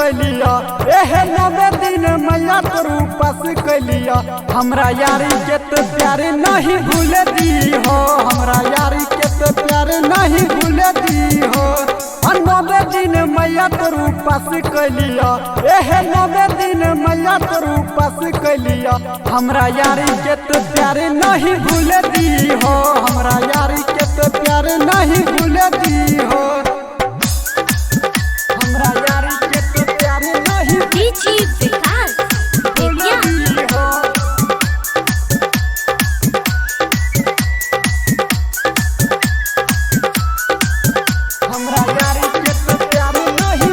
कैलिया एहे 90 दिन मैया तोर उपास कैलिया। हमरा यारी के तो प्यारे नहीं भूल दी हो, हमरा यारी के तो प्यारे नहीं भूल दी हो। 90 दिन मैया तोर उपास कैलिया एहे 90 दिन मैया तोर उपास कैलिया। हमरा यारी के तो प्यारे नहीं भूल दी हो, हमरा यारी के तो प्यारे नहीं भूल दी हो। हमरा यारी के तो प्यारे नहीं विकास भूल दी हो। हमरा यारी के तो प्यारे नहीं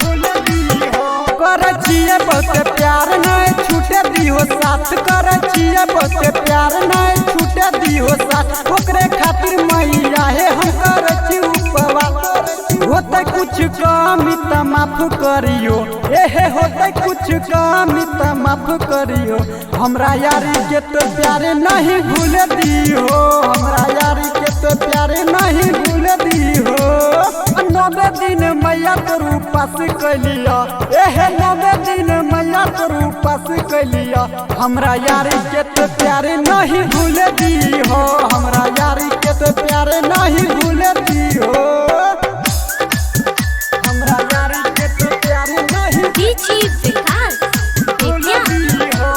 भूल दी हो। कर छिए बहुत प्यार नहीं छूटे दी हो साथ, कर छिए बहुत प्यार नहीं छूटे दी हो साथ। ओकरे खातिर मैया है हम कर छी उपवास, होते कुछ कमी त माफ करियो एहे होते कुछ कमी त माफ करियो। हमरा यारी के तो प्यारे नहीं भूल दी हो, हमरा यारी के तो प्यारे नहीं भूल दी हो। 90 दिन मैया तोर उपास कैलिया एहे 90 दिन मैया तोर उपास कैलिया। हमरा यारी के तो प्यारे नहीं भूल दी हो, हमरा यारी के तो प्यारे नहीं भूल दी हो। हमरा यारी के तो प्यारे नहीं विकास भूल दी हो।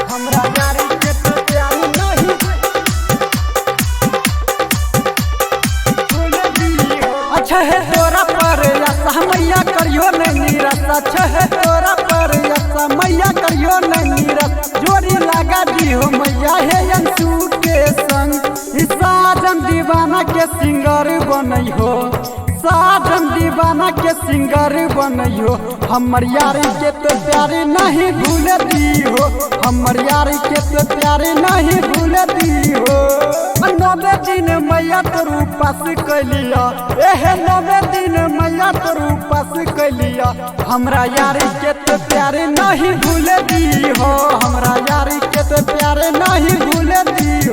हमरा यारी के तो प्यारे नहीं भूल दी हो। अच्छा है तोरा पर आशा मैया करियो नहीं निराश, अच्छा है तोरा पर आशा मैया करियो नहीं निराश। जोड़ी लगा दी हो मैया है अंशु के संग, साजन दीवाना के सिंगर बनई हो, साजन दीवाना के सिंगर बनई हो। हमर यारी के तो प्यारे नहीं भूल दी हो, हमर यारी के तो प्यारे नहीं भूल दी हो। 90 दिन मैया तोर उपास कैलिया एहे 90 दिन मैया तोर उपास कैलिया। हमरा यारी के तो प्यारे नहीं भूल दी हो, हमरा यारी के तो प्यारे नहीं भूल दी